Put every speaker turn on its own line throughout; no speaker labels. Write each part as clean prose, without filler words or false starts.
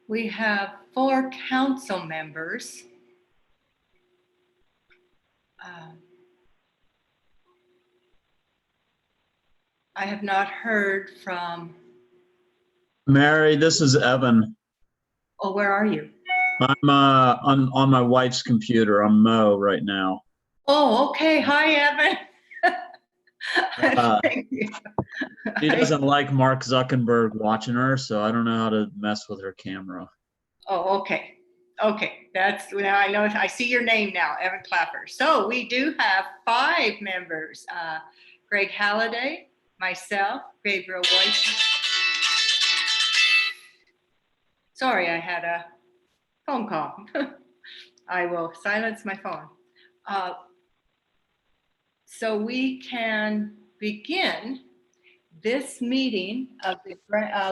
We have 4 council members. I have not heard from.
Mary, this is Evan.
Oh, where are you?
I'm on my wife's computer. I'm Mo right now.
Oh, okay. Hi, Evan. Thank you.
She doesn't like Mark Zuckerberg watching her, so I don't know how to mess with her camera.
Oh, okay. Okay, that's now I know. I see your name now, Evan Clapper. So we do have 5 members: Greg Halliday, myself, Gabriel Boyce. Sorry, I had a phone call. I will silence my phone. So we can begin this meeting of the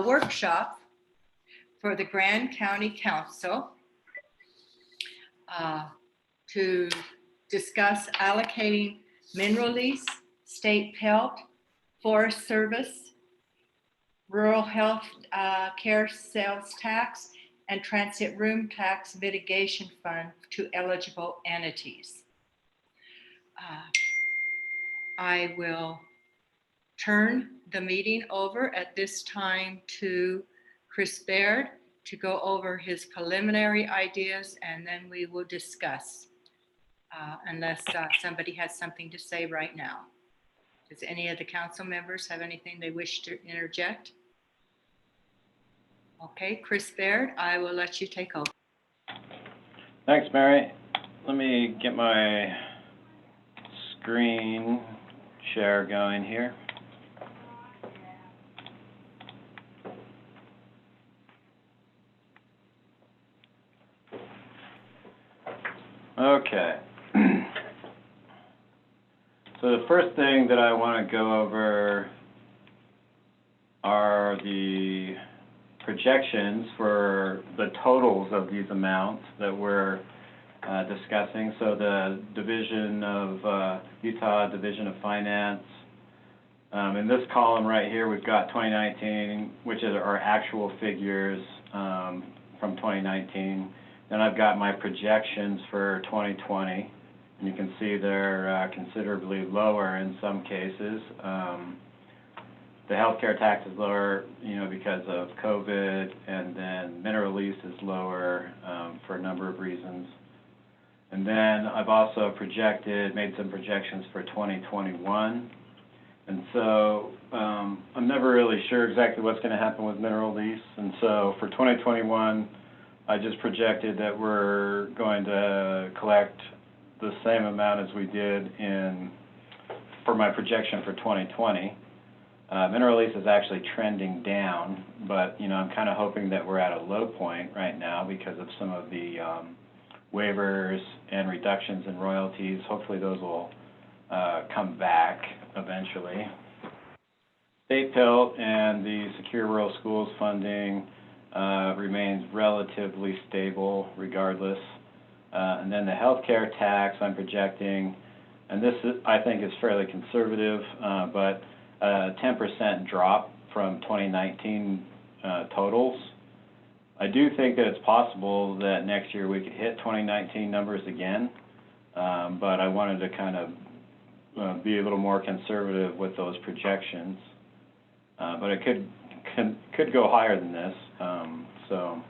workshop for the Grand County Council to discuss allocating mineral lease, state pelt, forest service, rural health care sales tax, and transit room tax mitigation fund to eligible entities. I will turn the meeting over at this time to Chris Baird to go over his preliminary ideas, and then we will discuss unless somebody has something to say right now. Does any of the council members have anything they wish to interject? Okay, Chris Baird, I will let you take over.
Thanks, Mary. Let me get my screen share going here. Okay. So the first thing that I want to go over are the projections for the totals of these amounts that we're discussing. So the Division of Utah Division of Finance. In this column right here, we've got 2019, which is our actual figures from 2019. Then I've got my projections for 2020, and you can see they're considerably lower in some cases. The healthcare tax is lower, because of COVID, and then mineral lease is lower for a number of reasons. And then I've also made some projections for 2021. And so I'm never really sure exactly what's going to happen with mineral lease. And so for 2021, I just projected that we're going to collect the same amount as we did for my projection for 2020. Mineral lease is actually trending down, but I'm kind of hoping that we're at a low point right now because of some of the waivers and reductions in royalties. Hopefully those will come back eventually. State pelt and the Secure Rural Schools funding remains relatively stable regardless. And then the healthcare tax I'm projecting, and this I think is fairly conservative, but a 10% drop from 2019 totals. I do think that it's possible that next year we could hit 2019 numbers again, but I wanted to kind of be a little more conservative with those projections. But it could go higher than this. So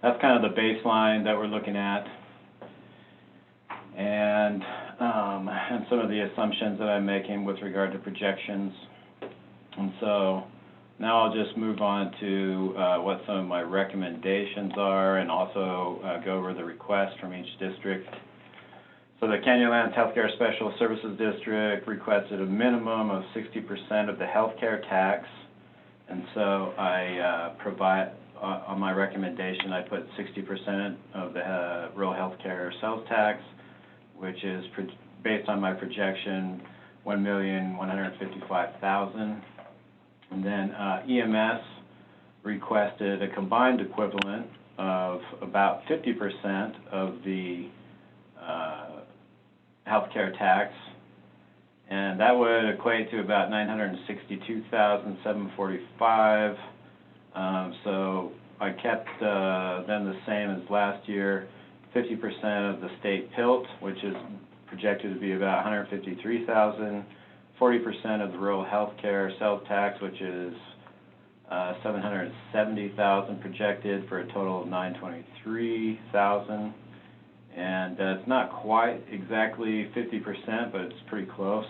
that's kind of the baseline that we're looking at, and some of the assumptions that I'm making with regard to projections. And so now I'll just move on to what some of my recommendations are, and also go over the requests from each district. So the Canyonlands Healthcare Special Services District requested a minimum of 60% of the healthcare tax, and so I on my recommendation, I put 60% of the rural healthcare sales tax, which is based on my projection, $1,155,000. And then EMS requested a combined equivalent of about 50% of the healthcare tax, and that would equate to about $962,745. So I kept them the same as last year. 50% of the state PILT, which is projected to be about 153,000. 40% of the rural healthcare sales tax, which is 770,000 projected for a total of 923,000. And it's not quite exactly 50%, but it's pretty close.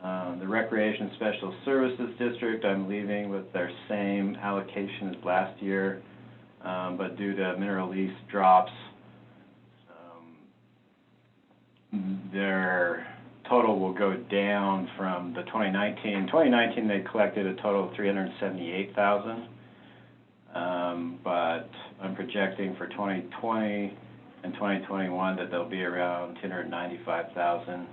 The Recreation Special Services District, I'm leaving with their same allocation as last year, but due to mineral lease drops, their total will go down from the 2019. 2019 they collected a total of 378,000, but I'm projecting for 2020 and 2021 that they'll be around 295,000.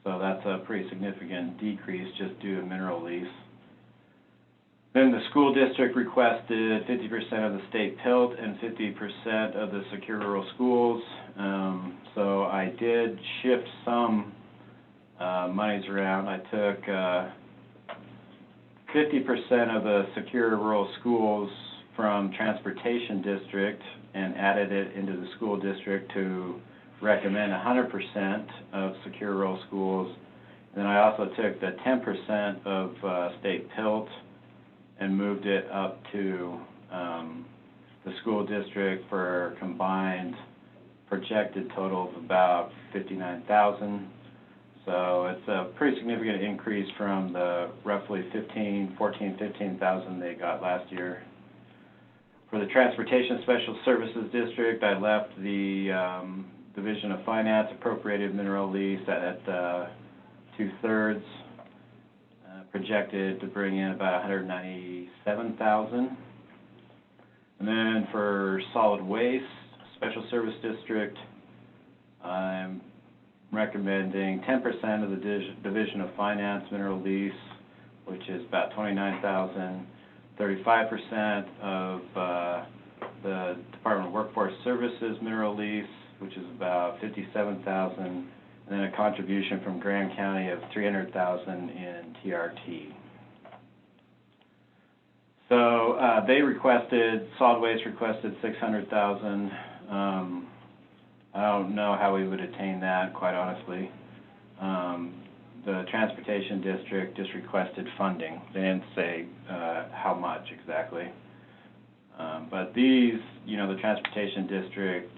So that's a pretty significant decrease just due to mineral lease. Then the school district requested 50% of the state PILT and 50% of the secure rural schools. So I did shift some monies around. I took 50% of the secure rural schools from transportation district and added it into the school district to recommend 100% of secure rural schools. And then I also took the 10% of state PILT and moved it up to the school district for a combined projected total of about 59,000. So it's a pretty significant increase from the roughly 15,000 they got last year. For the Transportation Special Services District, I left the Division of Finance appropriated mineral lease at 2/3. Projected to bring in about 197,000. And then for solid waste, Special Service District, I'm recommending 10% of the Division of Finance mineral lease, which is about 29,000, 35% of the Department of Workforce Services mineral lease, which is about 57,000, and then a contribution from Grand County of 300,000 in TRT. So they requested, solid waste requested 600,000. I don't know how we would attain that, quite honestly. The transportation district just requested funding. They didn't say how much exactly. But these, the transportation district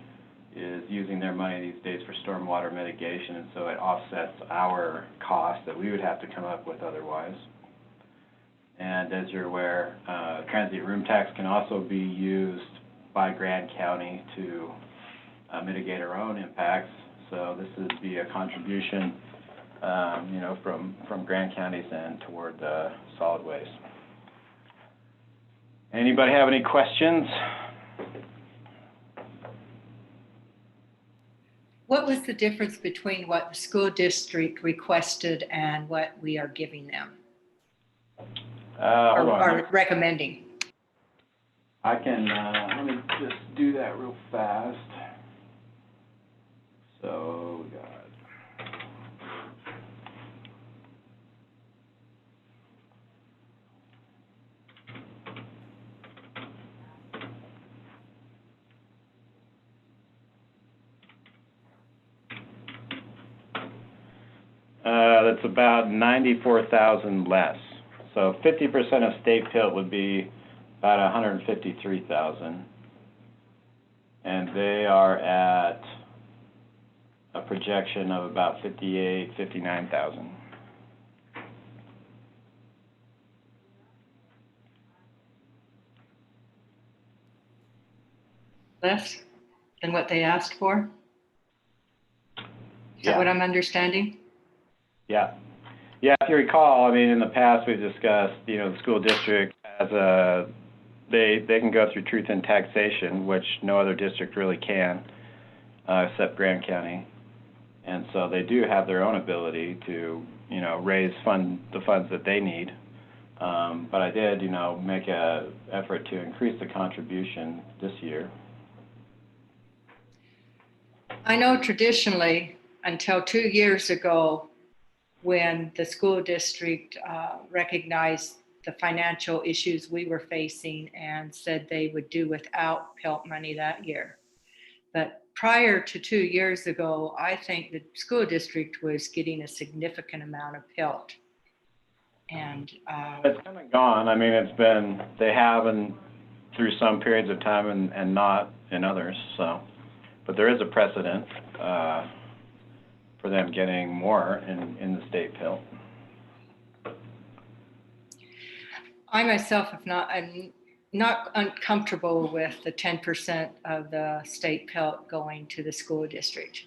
is using their money these days for stormwater mitigation, and so it offsets our costs that we would have to come up with otherwise. And as you're aware, transient room tax can also be used by Grand County to mitigate our own impacts. So this would be a contribution, from Grand County's end toward the solid waste. Anybody have any questions?
What was the difference between what the school district requested and what we are giving them? Or recommending?
I can, let me just do that real fast. So we got that's about 94,000 less. So 50% of state PILT would be about 153,000. And they are at a projection of about 59,000.
Less than what they asked for? Is that what I'm understanding?
Yeah. Yeah, if you recall, in the past we've discussed, the school district has they can go through truth in taxation, which no other district really can, except Grand County. And so they do have their own ability to, raise the funds that they need. But I did, make an effort to increase the contribution this year.
I know traditionally, until 2 years ago, when the school district recognized the financial issues we were facing and said they would do without PELT money that year. But prior to 2 years ago, I think the school district was getting a significant amount of PELT. And
It's kind of gone. I mean, they have and through some periods of time and not in others, so. But there is a precedent for them getting more in the state PIL.
I myself I'm not uncomfortable with the 10% of the state PELT going to the school district.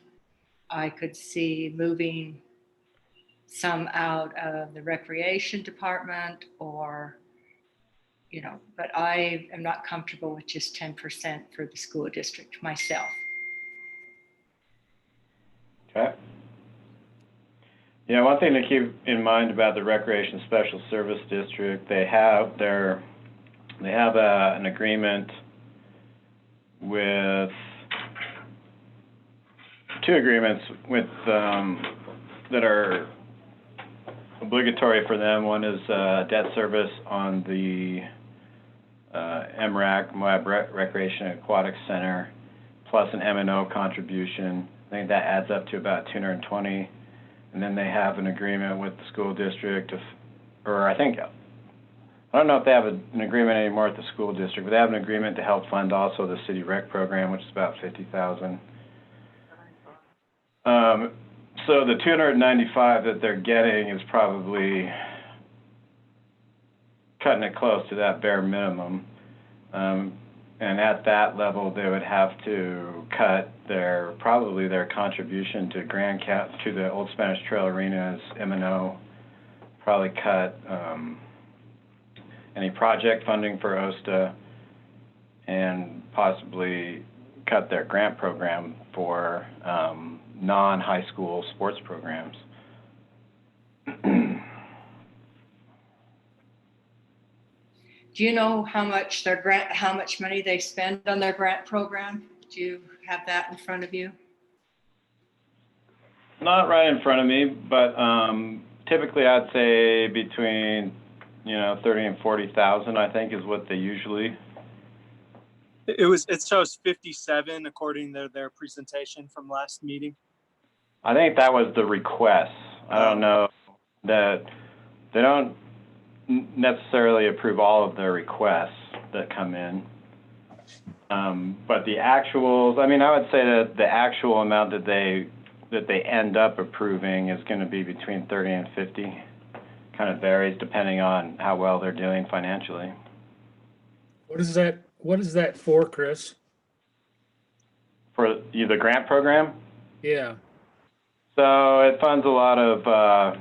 I could see moving some out of the recreation department or, but I am not comfortable with just 10% for the school district myself.
Okay. Yeah, one thing to keep in mind about the Recreation Special Service District, they have an agreement with, 2 agreements with that are obligatory for them. One is debt service on the MRAC, Moab Recreation and Aquatic Center, plus an M&O contribution. I think that adds up to about $220. And then they have an agreement with the school district, I don't know if they have an agreement anymore with the school district, but they have an agreement to help fund also the city rec program, which is about $50,000. So the $295 that they're getting is probably cutting it close to that bare minimum. And at that level, they would have to cut probably their contribution to the Old Spanish Trail Arena's M&O, probably cut any project funding for OSTA, and possibly cut their grant program for non-high school sports programs.
Do you know how much money they spend on their grant program? Do you have that in front of you?
Not right in front of me, but typically I'd say between 30 and 40,000, I think, is what they usually.
It shows 57 according to their presentation from last meeting.
I think that was the request. I don't know that they don't necessarily approve all of their requests that come in. But the actuals, I would say that the actual amount that they end up approving is going to be between 30 and 50. Kind of varies depending on how well they're doing financially.
What is that for, Chris?
For the grant program?
Yeah.
So it funds a lot of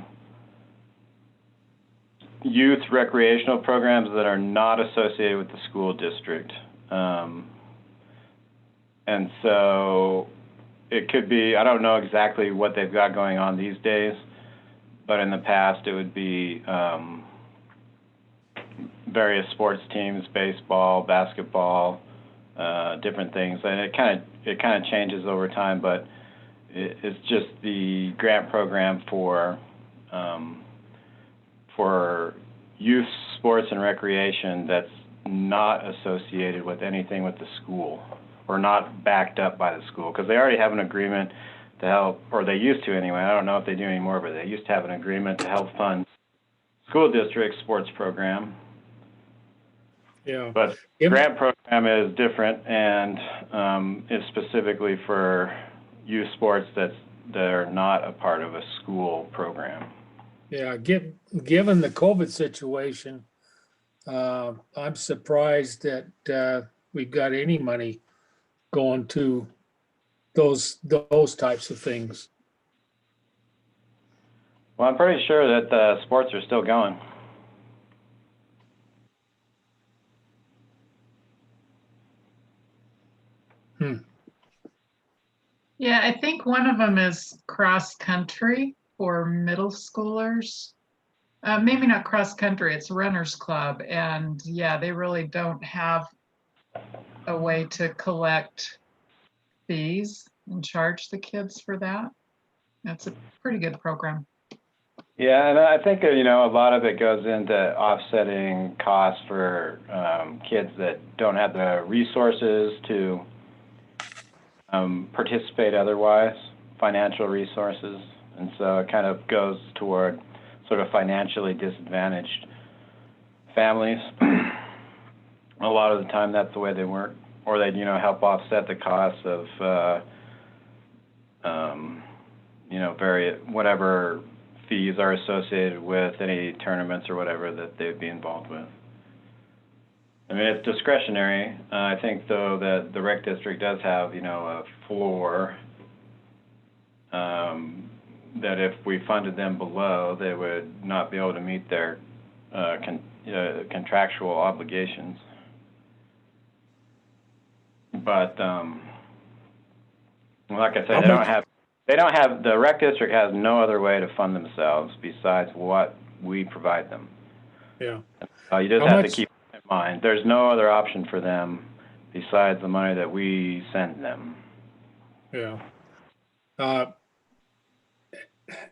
youth recreational programs that are not associated with the school district. And so it could be, I don't know exactly what they've got going on these days, but in the past it would be various sports teams, baseball, basketball, different things. And it kind of changes over time, but it's just the grant program for youth sports and recreation that's not associated with anything with the school or not backed up by the school, because they already have an agreement to help, or they used to anyway. I don't know if they do anymore, but they used to have an agreement to help fund school district sports program.
Yeah.
But the grant program is different and is specifically for youth sports that are not a part of a school program.
Yeah. Given the COVID situation, I'm surprised that we've got any money going to those types of things.
Well, I'm pretty sure that the sports are still going.
Yeah, I think one of them is cross country for middle schoolers. Maybe not cross country, it's runners club. And yeah, they really don't have a way to collect fees and charge the kids for that. That's a pretty good program.
Yeah, and I think, you know, a lot of it goes into offsetting costs for kids that don't have the resources to participate otherwise, financial resources. And so it kind of goes toward sort of financially disadvantaged families. A lot of the time that's the way they work. Or they'd, you know, help offset the costs of, you know, whatever fees are associated with any tournaments or whatever that they'd be involved with. I mean, it's discretionary. I think, though, that the rec district does have, you know, a floor that if we funded them below, they would not be able to meet their contractual obligations. But like I said, the rec district has no other way to fund themselves besides what we provide them.
Yeah.
You just have to keep in mind, there's no other option for them besides the money that we send them.
Yeah.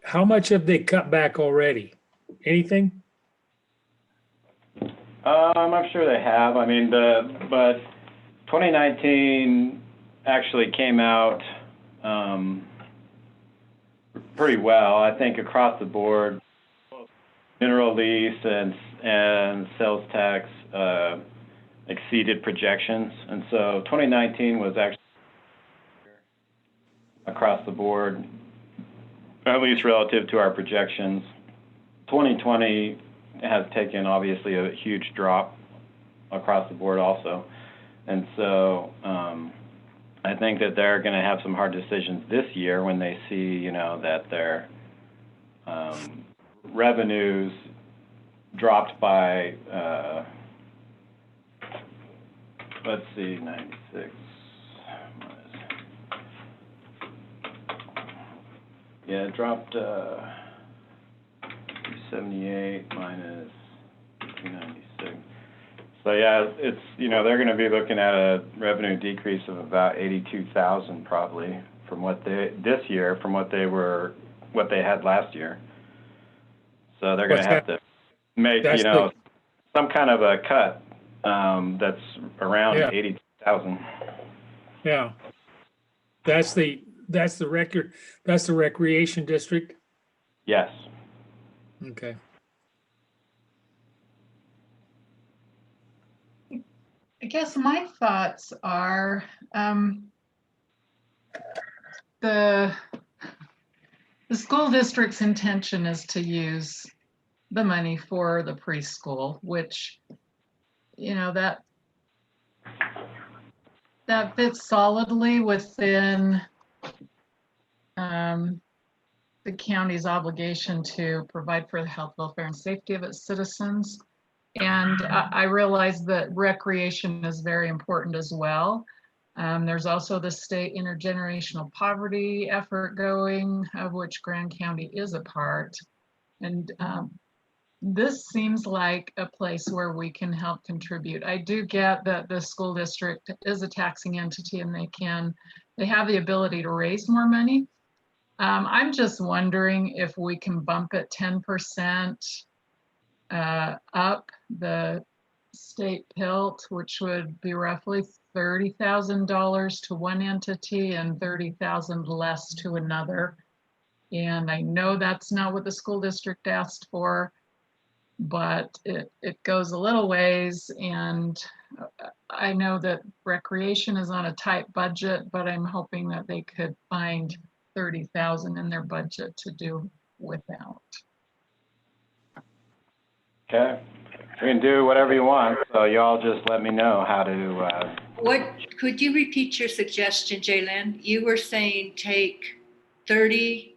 How much have they cut back already? Anything?
I'm sure they have. I mean, but 2019 actually came out pretty well. I think across the board, mineral lease and sales tax exceeded projections, and so 2019 was actually across the board, at least relative to our projections. 2020 has taken obviously a huge drop across the board also. And so I think that they're going to have some hard decisions this year when they see, you know, that their revenues dropped by, let's see, 96. Yeah, it dropped 278 minus 296. So yeah, it's, you know, they're going to be looking at a revenue decrease of about 82,000 probably from what they had last year. So they're going to have to make, you know, some kind of a cut that's around 82,000.
Yeah. That's the recreation district?
Yes.
Okay.
I guess my thoughts are the school district's intention is to use the money for the preschool, which, you know, that fits solidly within the county's obligation to provide for the health, welfare, and safety of its citizens. And I realize that recreation is very important as well. There's also the state intergenerational poverty effort going, of which Grand County is a part. And this seems like a place where we can help contribute. I do get that the school district is a taxing entity and they have the ability to raise more money. I'm just wondering if we can bump it 10% up the state PILT, which would be roughly $30,000 to one entity and $30,000 less to another. And I know that's not what the school district asked for, but it goes a little ways. And I know that recreation is on a tight budget, but I'm hoping that they could find $30,000 in their budget to do without.
Okay, we can do whatever you want, so y'all just let me know how to.
Could you repeat your suggestion, Jalen? You were saying take 10%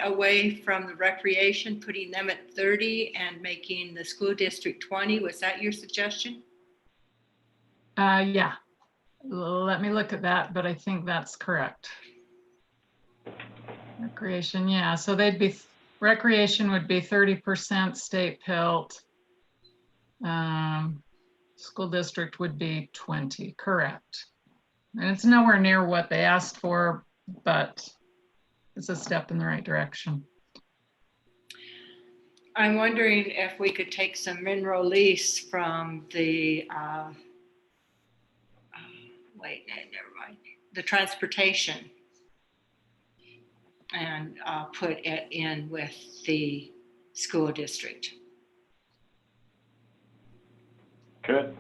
away from the recreation, putting them at 30 and making the school district 20. Was that your suggestion?
Yeah, let me look at that, but I think that's correct. Recreation, yeah, so recreation would be 30% state PILT. School district would be 20, correct. And it's nowhere near what they asked for, but it's a step in the right direction.
I'm wondering if we could take some mineral lease from the, wait, never mind, the transportation and put it in with the school district.
Good.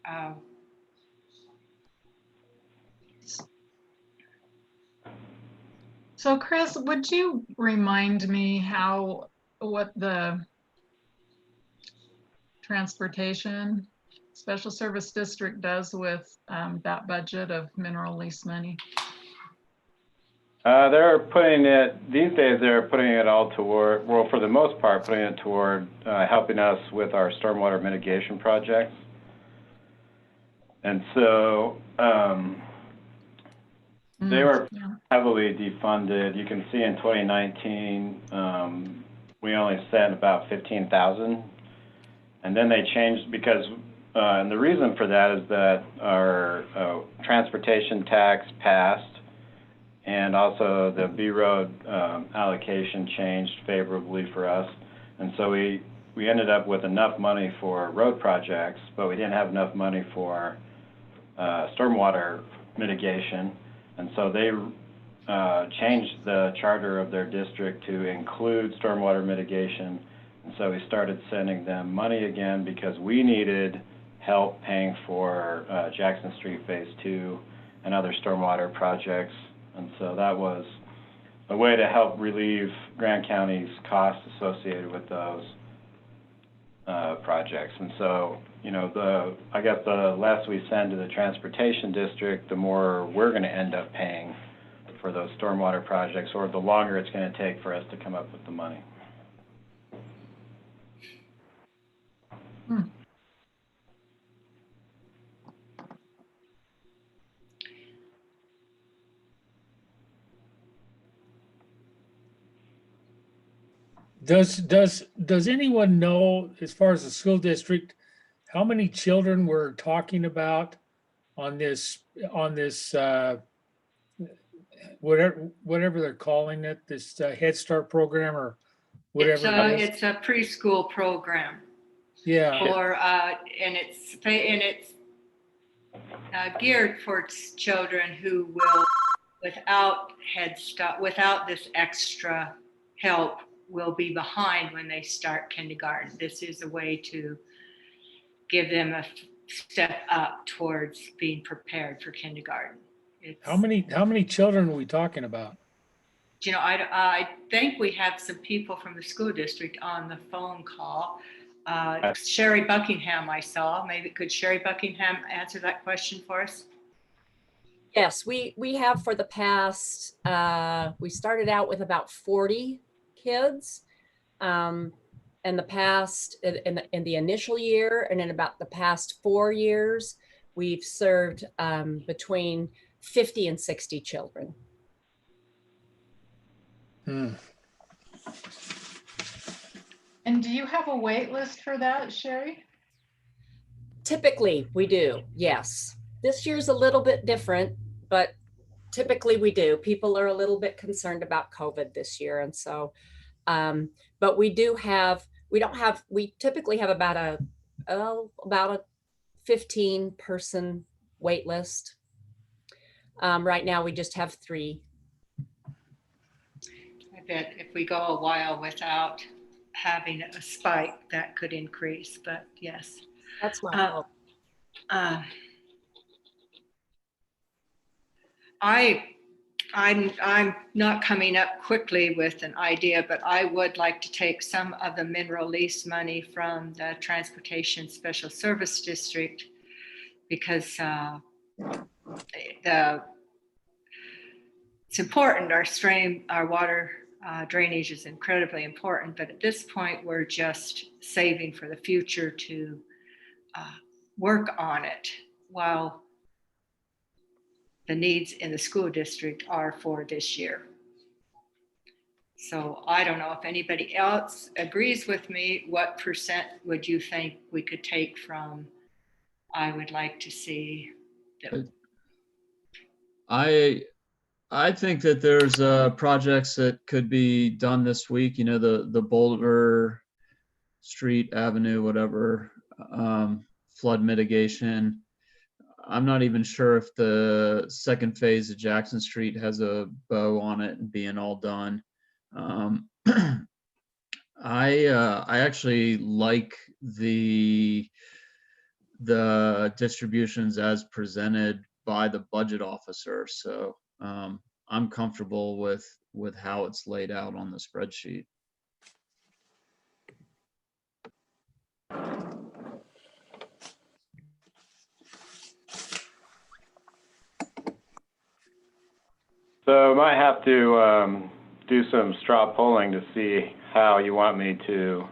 Uh,
So Chris, would you remind me what the transportation special service district does with that budget of mineral lease money?
They're putting it, these days they're putting it all toward, well, for the most part, putting it toward helping us with our stormwater mitigation projects. And so they were
Yeah.
heavily defunded. You can see in 2019, we only spent about 15,000. And then they changed because, and the reason for that is that our transportation tax passed, and also the B road allocation changed favorably for us. And so we ended up with enough money for road projects, but we didn't have enough money for stormwater mitigation. And so they changed the charter of their district to include stormwater mitigation. And so we started sending them money again because we needed help paying for Jackson Street Phase 2 and other stormwater projects. And so that was a way to help relieve Grand County's costs associated with those projects. And so, you know, I guess the less we send to the transportation district, the more we're going to end up paying for those stormwater projects, or the longer it's going to take for us to come up with the money.
Does anyone know, as far as the school district, how many children we're talking about on this whatever they're calling it, this Head Start program or whatever it is?
It's a preschool program
Yeah,
for, and it's geared for children who will, without Head Start, without this extra help, will be behind when they start kindergarten. This is a way to give them a step up towards being prepared for kindergarten.
how many children are we talking about?
You know, I think we have some people from the school district on the phone call. Sherry Buckingham I saw. Maybe could Sherry Buckingham answer that question for us?
Yes, we have for the past, we started out with about 40 kids. In the past, in the initial year, and in about the past 4 years, we've served between 50 and 60 children.
And do you have a wait list for that, Sherry?
Typically, we do, yes. This year's a little bit different, but typically we do. People are a little bit concerned about COVID this year, and so, but we typically have about a 15-person wait list. Right now, we just have 3.
I bet if we go a while without having a spike, that could increase, but yes.
That's my hope.
I'm not coming up quickly with an idea, but I would like to take some of the mineral lease money from the Transportation Special Service District because it's important. Our water drainage is incredibly important, but at this point, we're just saving for the future to work on it while the needs in the school district are for this year. So I don't know if anybody else agrees with me. What percent would you think we could take from? I would like to see that.
I think that there's projects that could be done this week. You know, the Boulder Street Avenue, whatever, flood mitigation. I'm not even sure if the second phase of Jackson Street has a bow on it and being all done. Um, I actually like the distributions as presented by the budget officer. So I'm comfortable with how it's laid out on the spreadsheet.
So I might have to do some straw polling to see how you want me to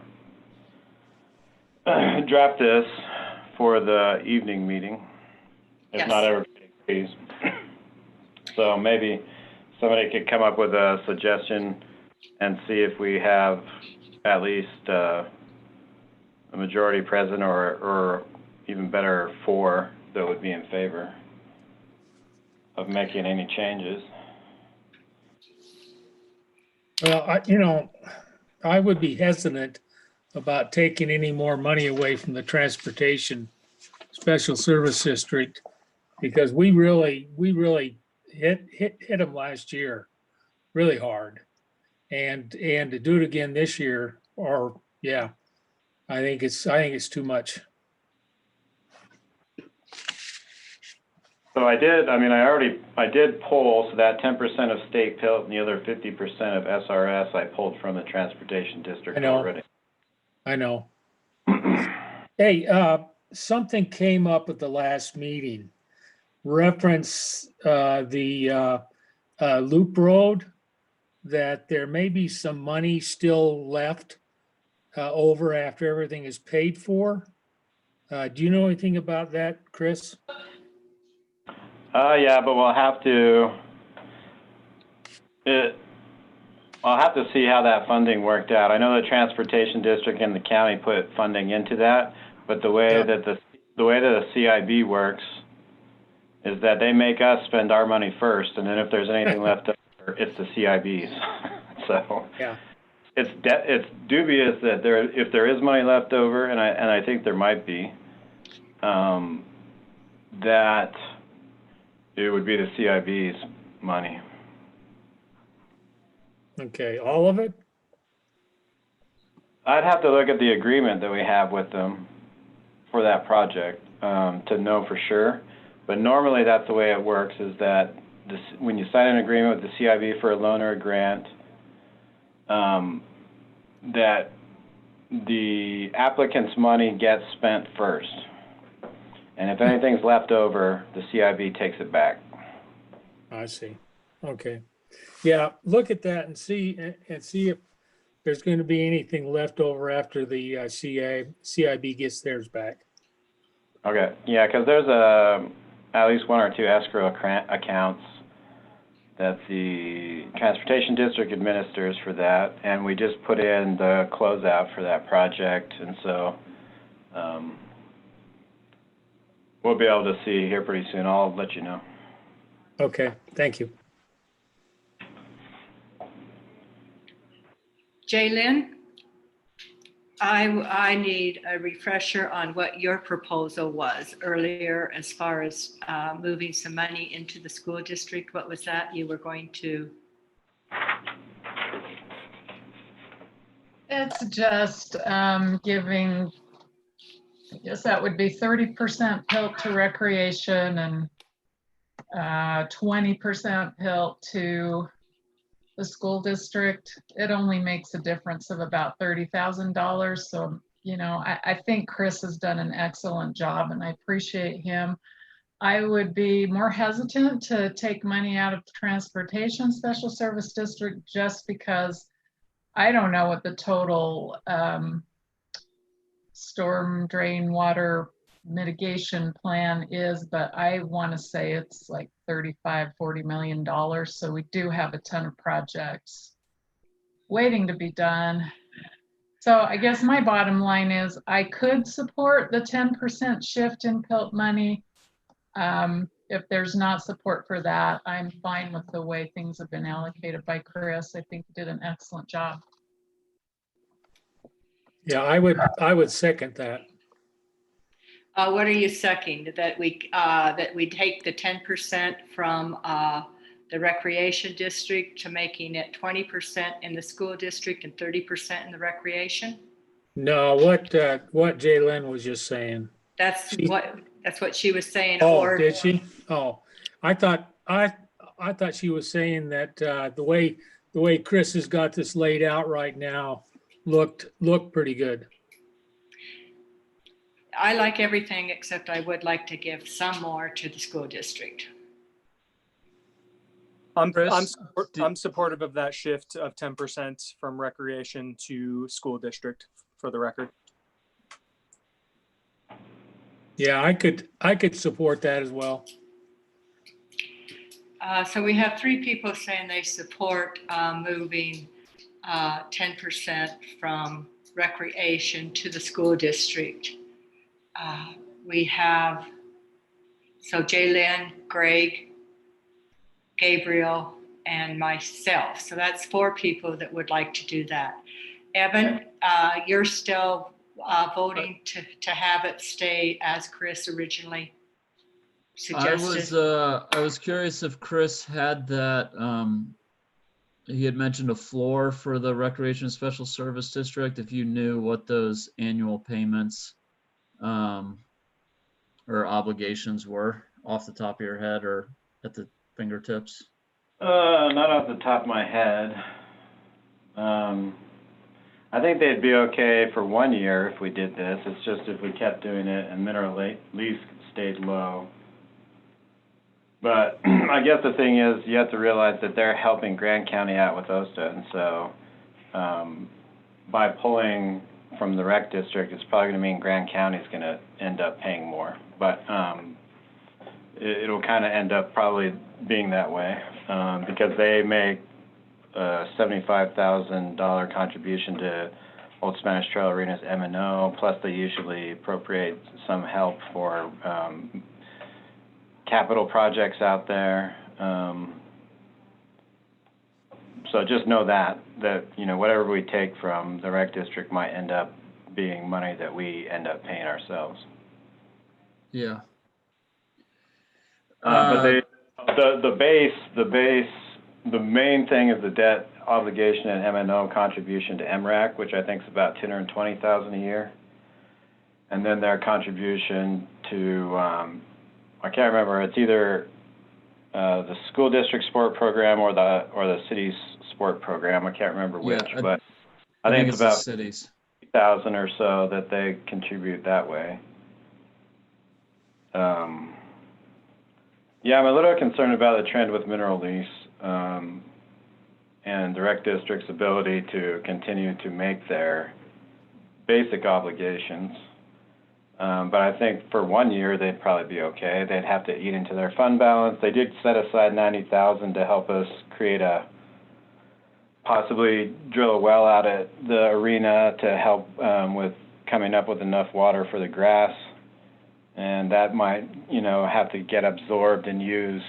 draft this for the evening meeting, if
Yes.
not everybody agrees. So maybe somebody could come up with a suggestion and see if we have at least a majority present, or even better, 4 that would be in favor of making any changes.
Well, I would be hesitant about taking any more money away from the Transportation Special Service District because we really hit them last year really hard. And to do it again this year, or yeah, I think it's too much.
So I did pull, so that 10% of state PILT and the other 50% of SRS I pulled from the transportation district
I know.
already.
I know. Hey, something came up at the last meeting. Reference the Loop Road, that there may be some money still left over after everything is paid for. Do you know anything about that, Chris?
Yeah, but I'll have to see how that funding worked out. I know the transportation district and the county put funding into that, but the way
Yeah.
that the CIB works is that they make us spend our money first, and then if there's anything left over, it's the CIB's. So
Yeah.
it's dubious that if there is money left over, and I think there might be, that it would be the CIB's money.
Okay, all of it?
I'd have to look at the agreement that we have with them for that project to know for sure. But normally that's the way it works, is that when you sign an agreement with the CIB for a loan or a grant, that the applicant's money gets spent first. And if anything's left over, the CIB takes it back.
I see. Okay. Yeah, look at that and see if there's going to be anything left over after the CIB gets theirs back.
Okay, yeah, because there's at least 1 or 2 escrow accounts that the transportation district administers for that, and we just put in the closeout for that project, and so we'll be able to see here pretty soon. I'll let you know.
Okay, thank you.
Jaylyn, I need a refresher on what your proposal was earlier as far as moving some money into the school district. What was that you were going to?
It's just giving, I guess that would be 30% PILT to recreation and 20% PILT to the school district. It only makes a difference of about $30,000. So, I think Chris has done an excellent job and I appreciate him. I would be more hesitant to take money out of the Transportation Special Service District just because I don't know what the total storm drain water mitigation plan is, but I want to say it's like $35–40 million. So we do have a ton of projects waiting to be done. So I guess my bottom line is I could support the 10% shift in PILT money. if there's not support for that, I'm fine with the way things have been allocated by Chris. I think he did an excellent job.
Yeah, I would second that.
What are you seconding? That we take the 10% from the recreation district to making it 20% in the school district and 30% in the recreation?
No, what Jaylen was just saying.
That's what she was saying.
Oh,
Or
did she? Oh, I thought she was saying that the way Chris has got this laid out right now looked pretty good.
I like everything except I would like to give some more to the school district.
Chris,
I'm supportive of that shift of 10% from recreation to school district, for the record.
Yeah, I could support that as well.
So we have 3 people saying they support moving 10% from recreation to the school district. We have, so Jaylen, Greg, Gabriel, and myself. So that's 4 people that would like to do that. Evan, you're still voting to have it stay as Chris originally suggested?
I was curious if Chris had that, he had mentioned a floor for the Recreation Special Service District, if you knew what those annual payments or obligations were off the top of your head or at the fingertips.
Not off the top of my head. I think they'd be okay for 1 year if we did this. It's just if we kept doing it and mineral lease stayed low. But I guess the thing is, you have to realize that they're helping Grand County out with OSTA, and so by pulling from the rec district, it's probably going to mean Grand County is going to end up paying more. But it'll kind of end up probably being that way because they make a $75,000 contribution to Old Spanish Trail Arena's M&O, plus they usually appropriate some help for capital projects out there. So just know that you know, whatever we take from the rec district might end up being money that we end up paying ourselves.
Yeah.
But the main thing is the debt obligation and M&O contribution to MRAC, which I think is about $220,000 a year, and then their contribution to I can't remember. It's either the school district sport program or the city's sport program. I can't remember which, but I think it's about
cities.
1,000 or so that they contribute that way. Yeah, I'm a little concerned about the trend with mineral lease and the rec district's ability to continue to make their basic obligations. But I think for 1 year, they'd probably be okay. They'd have to eat into their fund balance. They did set aside $90,000 to help us create possibly drill a well out at the arena to help with coming up with enough water for the grass. And that might, you know, have to get absorbed and used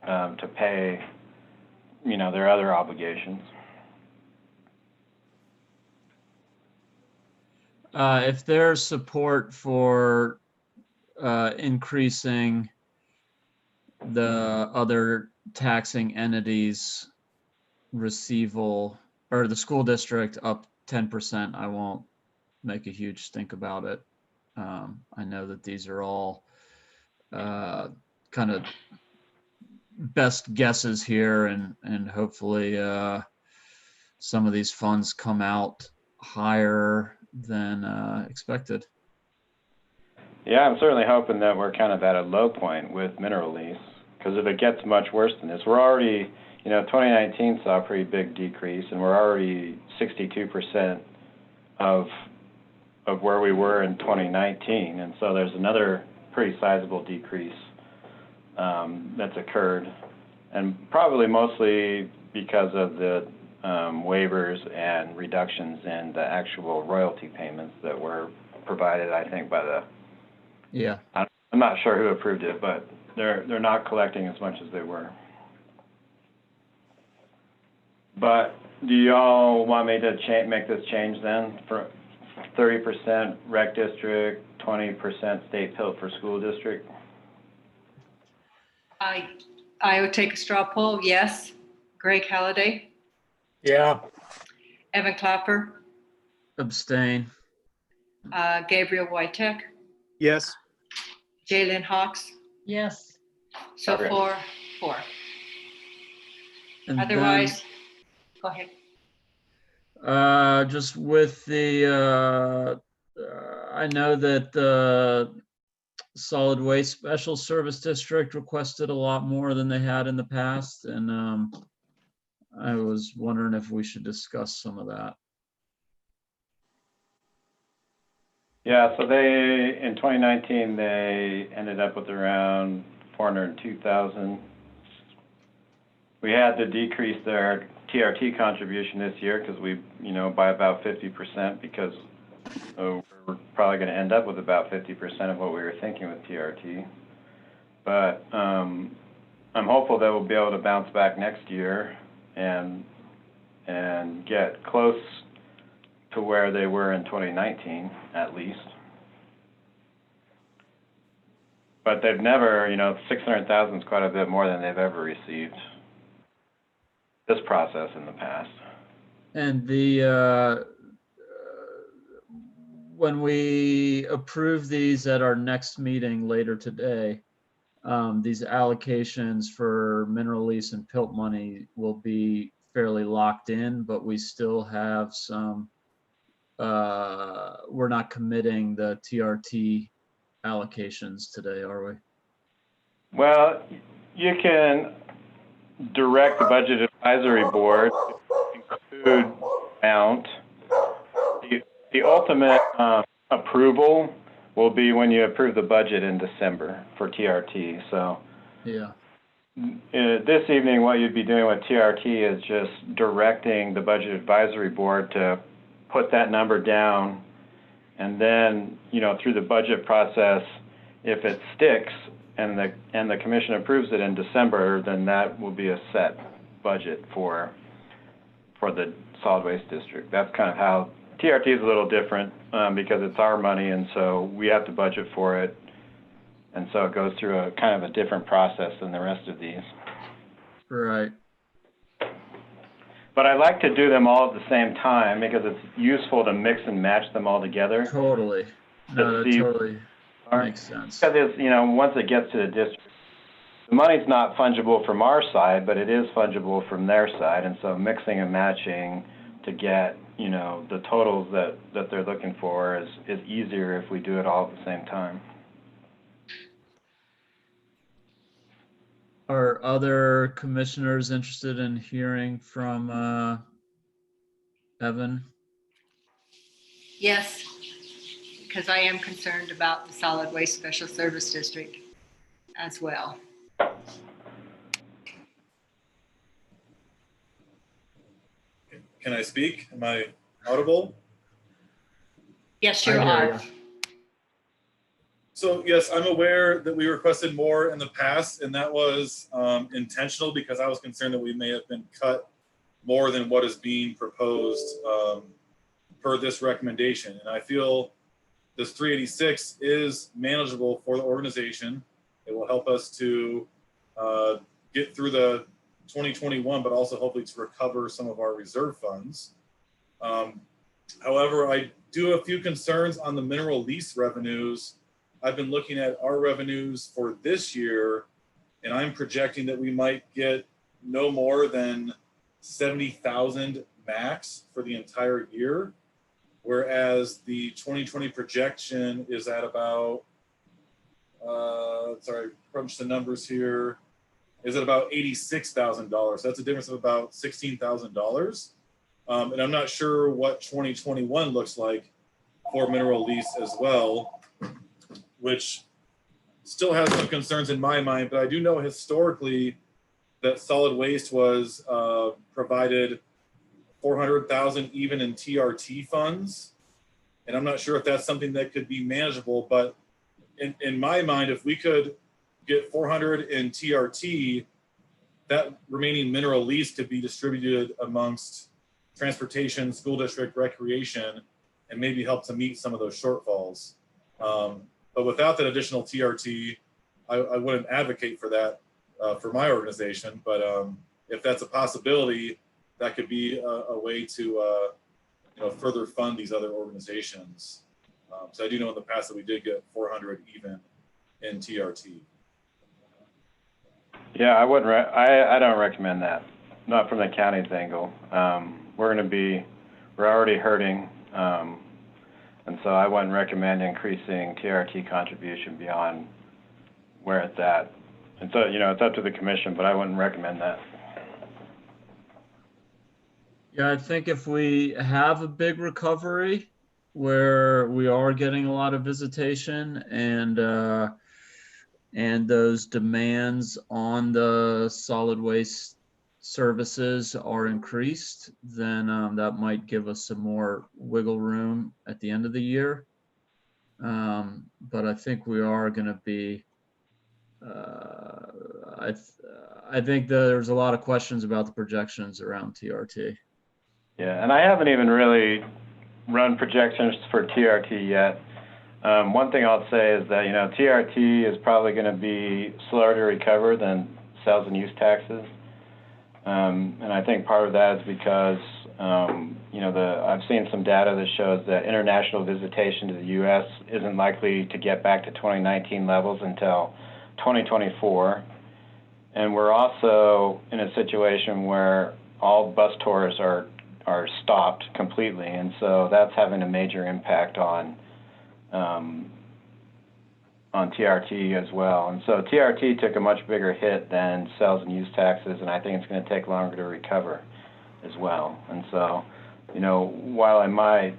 to pay, you know, their other obligations.
If there's support for increasing the other taxing entities' receivable or the school district up 10%, I won't make a huge stink about it. I know that these are all kind of best guesses here, and hopefully some of these funds come out higher than expected.
Yeah, I'm certainly hoping that we're kind of at a low point with mineral lease, because if it gets much worse than this, we're already, you know, 2019 saw a pretty big decrease, and we're already 62% of where we were in 2019, and so there's another pretty sizable decrease that's occurred, and probably mostly because of the waivers and reductions in the actual royalty payments that were provided, I think, by the I'm not sure who approved it, but they're not collecting as much as they were. But do y'all want me to make this change then for 30% rec district, 20% state tilt for school district?
I would take a straw poll, yes. Greg Halliday,
Yeah,
Evan Clapper,
Abstain.
Gabriel Wojtek,
Yes.
Jalen Hawks.
Yes.
So
Okay.
4.
And then,
Otherwise, go ahead.
just with the, I know that the Solid Waste Special Service District requested a lot more than they had in the past, and I was wondering if we should discuss some of that.
Yeah, so in 2019, they ended up with around 402,000. We had to decrease their TRT contribution this year because by about 50% because we're probably going to end up with about 50% of what we were thinking with TRT. But I'm hopeful that we'll be able to bounce back next year and get close to where they were in 2019, at least. But they've never, 600,000 is quite a bit more than they've ever received this process in the past.
And when we approve these at our next meeting later today, these allocations for mineral lease and PILT money will be fairly locked in, but we still have some, we're not committing the TRT allocations today, are we?
Well, you can direct the Budget Advisory Board to include amount. The ultimate approval will be when you approve the budget in December for TRT. So
Yeah.
this evening, what you'd be doing with TRT is just directing the Budget Advisory Board to put that number down, and then, through the budget process, if it sticks and the commission approves it in December, then that will be a set budget for the solid waste district. That's kind of how TRT is a little different because it's our money, and so we have to budget for it, and so it goes through a kind of a different process than the rest of these.
Right.
But I like to do them all at the same time because it's useful to mix and match them all together.
Totally. No, that totally makes sense.
Because once it gets to the district, the money's not fungible from our side, but it is fungible from their side, and so mixing and matching to get the totals that they're looking for is easier if we do it all at the same time.
Are other commissioners interested in hearing from Evan?
Yes, because I am concerned about the Solid Waste Special Service District as well.
Can I speak? Am I audible?
Yes,
I
you
hear
are.
ya.
So yes, I'm aware that we requested more in the past, and that was intentional because I was concerned that we may have been cut more than what is being proposed per this recommendation. And I feel this 386 is manageable for the organization. It will help us to get through the 2021, but also hopefully to recover some of our reserve funds. However, I do have a few concerns on the mineral lease revenues. I've been looking at our revenues for this year, and I'm projecting that we might get no more than 70,000 max for the entire year, whereas the 2020 projection is at about, crunch the numbers here, is at about $86,000. That's a difference of about $16,000. And I'm not sure what 2021 looks like for mineral lease as well, which still has some concerns in my mind, but I do know historically that solid waste was provided 400,000 even in TRT funds. And I'm not sure if that's something that could be manageable, but in my mind, if we could get 400 in TRT, that remaining mineral lease could be distributed amongst transportation, school district, recreation, and maybe help to meet some of those shortfalls. But without that additional TRT, I wouldn't advocate for that for my organization. But if that's a possibility, that could be a way to further fund these other organizations. So I do know in the past that we did get 400 even in TRT.
Yeah, I don't recommend that. Not from the county's angle. We're already hurting. And so I wouldn't recommend increasing TRT contribution beyond where it's at. And so, it's up to the commission, but I wouldn't recommend that.
Yeah, I think if we have a big recovery where we are getting a lot of visitation and those demands on the solid waste services are increased, then that might give us some more wiggle room at the end of the year. But I think we are going to be, I think there's a lot of questions about the projections around TRT.
Yeah, and I haven't even really run projections for TRT yet. One thing I'll say is that, TRT is probably going to be slower to recover than sales and use taxes. And I think part of that is because, I've seen some data that shows that international visitation to the U.S. isn't likely to get back to 2019 levels until 2024. And we're also in a situation where all bus tours are stopped completely. And so that's having a major impact on TRT as well. And so TRT took a much bigger hit than sales and use taxes, and I think it's going to take longer to recover as well. And so, while I might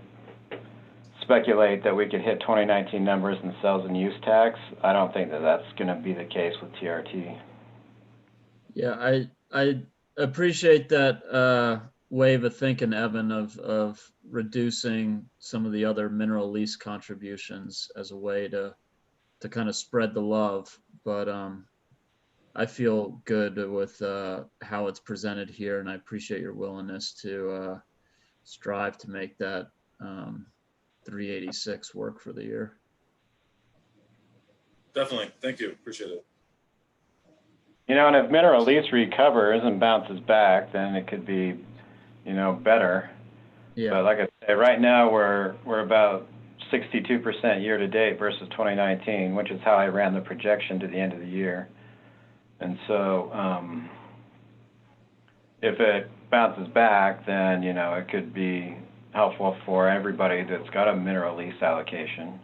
speculate that we could hit 2019 numbers in sales and use tax, I don't think that that's going to be the case with TRT.
Yeah, I appreciate that wave of thinking, Evan, of reducing some of the other mineral lease contributions as a way to kind of spread the love. But I feel good with how it's presented here, and I appreciate your willingness to strive to make that 386 work for the year.
Definitely. Thank you. Appreciate it.
And if mineral lease recovers and bounces back, then it could be, better.
Yeah.
But like I say, right now we're about 62% year to date versus 2019, which is how I ran the projection to the end of the year. And so if it bounces back, then, it could be helpful for everybody that's got a mineral lease allocation.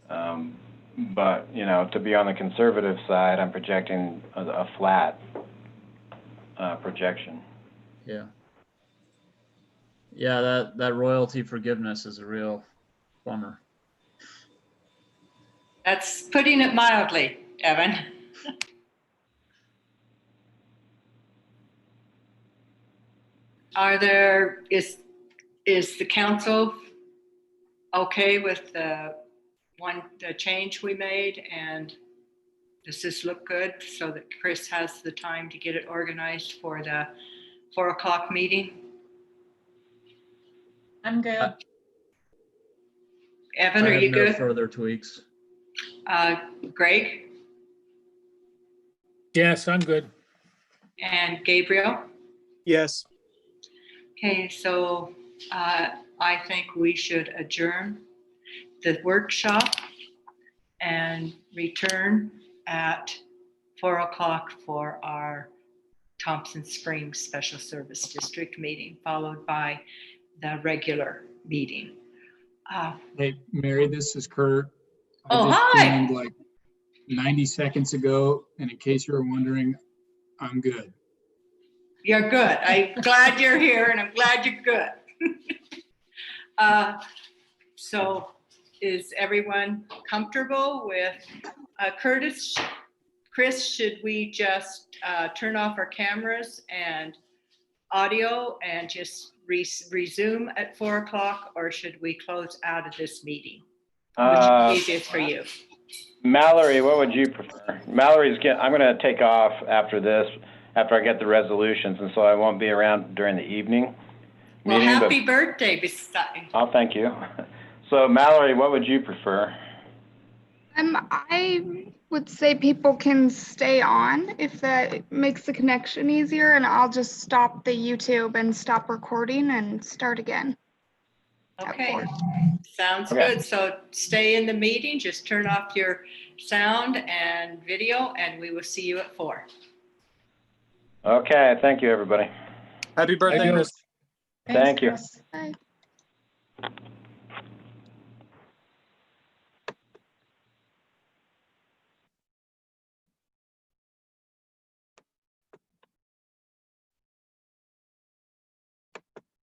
But, to be on the conservative side, I'm projecting a flat projection.
Yeah. Yeah, that royalty forgiveness is a real bummer.
That's putting it mildly, Evan. Is the council okay with the change we made, and does this look good so that Chris has the time to get it organized for the 4 o'clock meeting?
I'm good.
Evan,
I
are
have
you
no
good?
further tweaks.
Greg
Yes, I'm good.
and Gabriel?
Yes.
Okay, so I think we should adjourn the workshop and return at 4 o'clock for our Thompson Springs Special Service District meeting, followed by the regular meeting.
Hey, Mary, this is Kurt.
Oh,
I just
hi.
joined like 90 seconds ago, and in case you were wondering, I'm good.
You're good. I'm glad you're here, and I'm glad you're good. So is everyone comfortable with Chris, should we just turn off our cameras and audio and just resume at 4 o'clock, or should we close out of this meeting? Which is easiest for you?
Mallory, what would you prefer? I'm going to take off after this, after I get the resolutions, and so I won't be around during the evening
Well,
meeting.
happy birthday, beside.
Oh, thank you. So Mallory, what would you prefer?
I would say people can stay on if that makes the connection easier, and I'll just stop the YouTube and stop recording and start again. at
Okay,
4.
sounds
Okay.
good. So stay in the meeting, just turn off your sound and video, and we will see you at 4.
Okay, thank you, everybody.
Happy birthday,
Adios.
Chris.
Thanks,
Thank you.
Chris.
Bye.